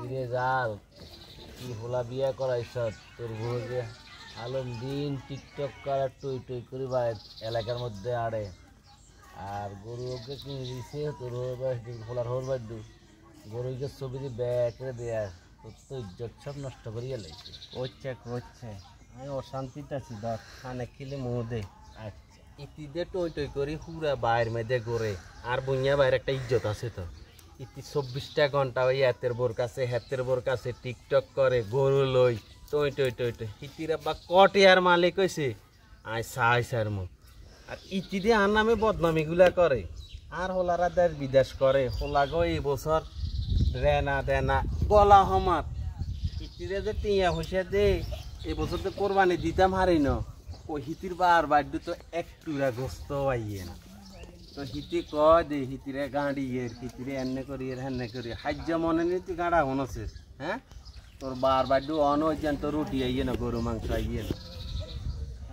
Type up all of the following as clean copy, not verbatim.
কিরে জাল কি হোলা বিয়া করাইছ তোর বউ যে আলম দিন টিকটক করা টুই টুই করি বা এলাকার মধ্যে আড়ে আর গরু ওকে কিনে দিছে তোর হোলার হোর বাড়ু গরুকে ছবি দিয়ে ব্যাকে দেয়া তোর তো ইজ্জত সব নষ্ট করিয়া লাগছে হচ্ছে হচ্ছে আমি অশান্তিতে আছি ধর খানে খেলে মুহ দে আচ্ছা ইতি দিয়ে টই টই করি পুরা বাইর মেয়েদের গড়ে আর বইয়া বাইরে একটা ইজ্জত আছে তো ইতি 24টা ঘন্টা ওই হাতের বোর কাছে হাতের বোর কাছে টিকটক করে গরু লই টই টই টই টই ইতিরা বা কটিয়ার মালিক হয়েছে আয় সাই সার মুখ আর ইতি দিয়ে আর নামে বদনামিগুলা করে আর হোলারা দেশ বিদেশ করে হোলা গো এই বছর রেনা দেনা গলা হমাত ইতিরে যে টিয়া হইসে দে এই বছর তো কোরবানি দিতাম হারি ন ও হিতির বার বাড়ি তো একটুরা গোস্ত আইয়ে না তো হিতি কয় দে হিতিরে গাঁড়ি এর হিতিরে এনে করি এর হেনে করি হাজ্য মনে নি তুই গাঁড়া হনছিস হ্যাঁ তোর বার বাড়ি অন হইছেন তো রুটি আইয়ে না গরু মাংস আইয়ে না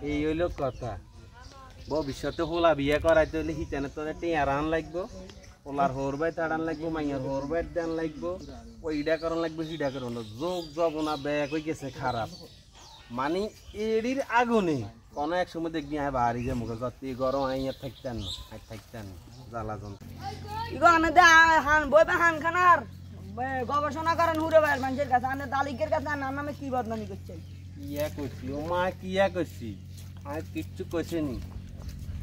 এই হইল কথা ভবিষ্যতে হোলা বিয়ে করাইতে হলে হিতেনে তোর টিয়া রান লাগবো ওলার হোর বাই তাড়ান লাগবো মাইয়ার হোর বাই দেন লাগবো ওইটা করন লাগবো হিডা করন যোগ জবনা ব্যাগ হয়ে গেছে খারাপ মানে এড়ির আগুনে কোনো এক সময় দেখবি আয় বাড়ি যে মুখে যত গরম আইয়া থাকতেন না থাকতেন জ্বালা যন্ত্র ইগো আনে দে হান বই পে হান খানার গবেষণা করেন হুরে ভাইয়ের মানুষের কাছে আনে দালিকের কাছে আনার নামে কি বদনামি করছেন কিয়া করছি ও মা কিয়া করছি আমি কিচ্ছু করছিনি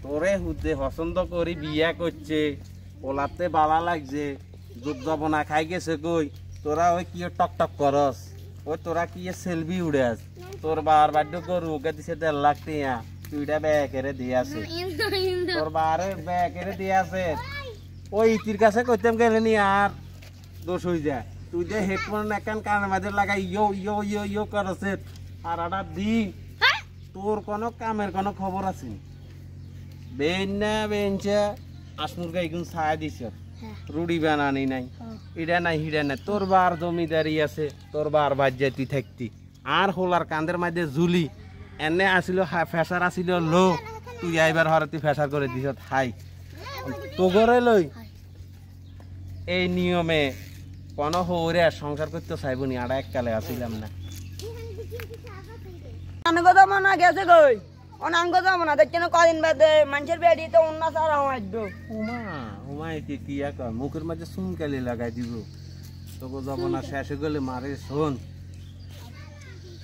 তোরে হুদে পছন্দ করি বিয়া করছে ওলাতে বালা লাগছে দুধ জবনা খাই গেছে কই তোরা ওই কি টক টক করস ওই তোরা কি সেলফি উড়ে আস তোর বার বাদ্য গরু ওকে দিছে 1.5 লাখ টিয়া তুইটা ব্যাকেরে দিয়ে আছে তোর বারে ব্যাকেরে দিয়ে আছে ওই ইতির কাছে কইতাম গেলে নি আর দোষ হয়ে যায় তুই যে হেডফোন একান কানের মাঝে লাগাই ইয়ো ইয়ো ইয়ো ইয়ো করছে আর একটা দিন তোর কোনো কামের কোনো খবর আছে বেঞ্চা বেঞ্চা আসমুর গাইগুন ছায়া দিছ রুড়ি বানানি নাই ইডা নাই হিডা নাই তোর বার জমিদারি আছে তোর বার বাজ্যে তুই থাকতি আর হোলার কান্দের মাঝে ঝুলি এনে আসিল ফেসার আসিল লো তুই আইবার হরে তুই ফেসার করে দিছ হাই তো ঘরে লই এই নিয়মে কোনো হৌরে সংসার করতে চাইব নি আর এককালে আসিলাম না আনে কথা মনে গেছে কই অনাঙ্গ যাবো না দেখছেন কদিন বাদে মানুষের বেড়ি তো অন্য সারা আসবো উমা উমা একে কি কয় মুখের মাঝে চুনকালি লাগাই দিব তোকে যাব না শেষে গেলে মারে শোন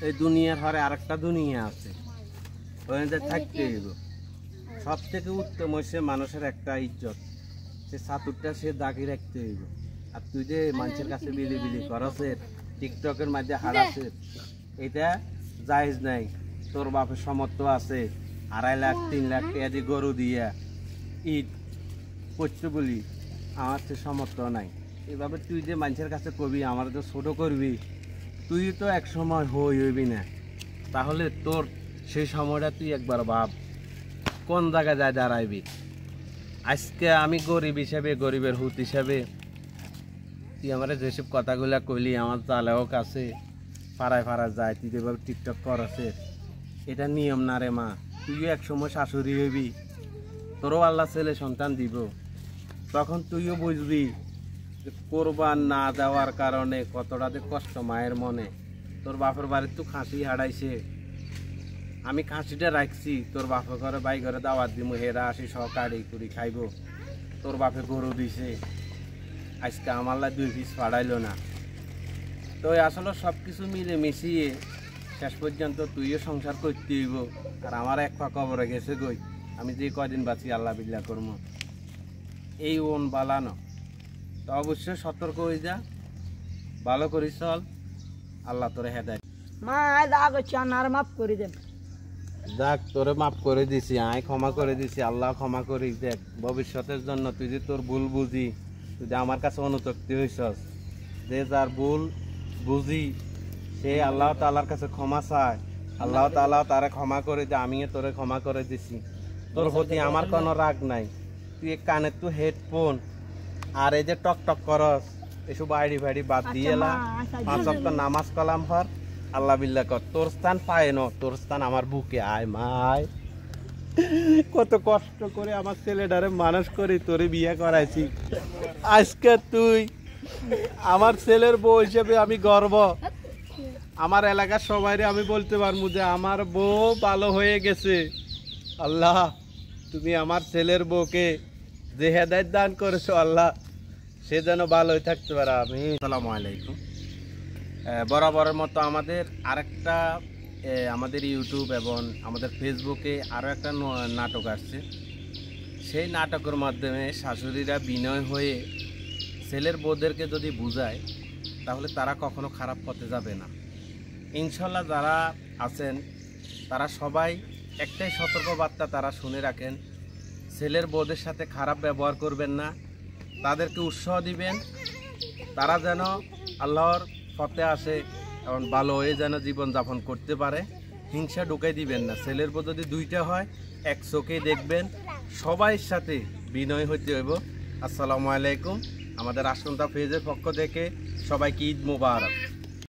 এই দুনিয়ার হরে আরেকটা দুনিয়া আছে ওখানে থাকতে হইব সব থেকে উত্তম হচ্ছে মানুষের একটা ইজ্জত সে সাতুরটা সে দাগি রাখতে হইব আর তুই যে মানুষের কাছে বিলি বিলি করছের টিকটকের মাঝে হারাছের এটা জায়েজ নাই তোর বাপের সমর্থ আছে 2.5 লাখ 3 লাখ টাকা দিয়ে গরু দিয়া ঈদ করতে বলি আমার তো সমর্থ নাই এভাবে তুই যে মানুষের কাছে কবি আমার তো ছোটো করবি তুই তো এক সময় হইবি না তাহলে তোর সেই সময়টা তুই একবার ভাব কোন জায়গায় যায় দাঁড়াইবি আজকে আমি গরিব হিসাবে গরিবের হুত হিসাবে তুই আমার যেসব কথাগুলা কইলি আমার চালেও কাছে পাড়ায় পাড়ায় যায় তুই যেভাবে টিকটক করছে এটা নিয়ম না রে মা তুইও এক সময় শাশুড়ি হইবি তোরও আল্লাহ ছেলে সন্তান দিব তখন তুইও বুঝবি যে কোরবান না দেওয়ার কারণে কতটা যে কষ্ট মায়ের মনে তোর বাপের বাড়ির তো খাসি হারাইছে আমি খাসিটা রাখছি তোর বাপের ঘরে বাই ঘরে দাওয়াত দিব হেরা আসি সকাড়ি করি খাইব তোর বাপে গরু দিছে আজকে আমার 2 পিস ফাড়াইলো না তো আসলে সব কিছু মিলে মিশিয়ে শেষ পর্যন্ত তুইও সংসার করতে হইব আর আমার এক পা কবরে গেছে গই আমি যে কদিন বাঁচি আল্লাহ বিল্লাহ করবো এই ওন বালানো তো অবশ্যই সতর্ক হয়ে যা ভালো করিস চল আল্লাহ তোরে হেদায় মা যা করছি আর মাফ করে দেন যাক তোরে মাফ করে দিছি আয় ক্ষমা করে দিছি আল্লাহ ক্ষমা করি দেখ ভবিষ্যতের জন্য তুই যে তোর ভুল বুঝি তুই যে আমার কাছে অনুতপ্তি হইছস যে যার ভুল বুঝি সে আল্লাহ তাআলার কাছে ক্ষমা চায় আল্লাহ তাআলা তারে ক্ষমা করে দে আমিও তোরে ক্ষমা করে দিছি তোর প্রতি আমার কোনো রাগ নাই তুই কানে তো হেডফোন আর এই যে টক টক করস এসব আইডি ফাইডি বাদ দিয়ে এলা 5 ওয়াক্ত নামাজ কালাম পড় আল্লাহ বিল্লাহ কর তোর স্থান পায় না তোর স্থান আমার বুকে আয় মায় কত কষ্ট করে আমার ছেলেটারে মানুষ করি তোরে বিয়ে করাইছি আজকে তুই আমার ছেলের বউ হিসেবে আমি গর্ব। আমার এলাকার সবাইরে আমি বলতে পারবো যে আমার বউ ভালো হয়ে গেছে। আল্লাহ তুমি আমার ছেলের বউকে যে হেদায়েত দান করেছো আল্লাহ, সে যেন ভালোই থাকতে পারে। আমি আসসালামু আলাইকুম। বরাবরের মতো আমাদের আরেকটা আমাদের ইউটিউব এবং আমাদের ফেসবুকে আরও একটা নাটক আসছে। সেই নাটকের মাধ্যমে শাশুড়িরা বিনয় হয়ে ছেলের বউদেরকে যদি বুঝায় তাহলে তারা কখনো খারাপ পথে যাবে না। ইনশাল্লাহ যারা আছেন তারা সবাই একটাই সতর্কবার্তা তারা শুনে রাখেন, ছেলের বউদের সাথে খারাপ ব্যবহার করবেন না, তাদেরকে উৎসাহ দিবেন, তারা যেন আল্লাহর পথে আসে এবং ভালো হয়ে যেন জীবনযাপন করতে পারে। হিংসা ঢুকাই দিবেন না। ছেলের বউ যদি দুইটা হয় এক চোখেই দেখবেন, সবাই সাথে বিনয় হইতে হইব। আসসালামু আলাইকুম। আমাদের আসন্তা পেজের পক্ষ থেকে সবাইকে ঈদ মোবারক।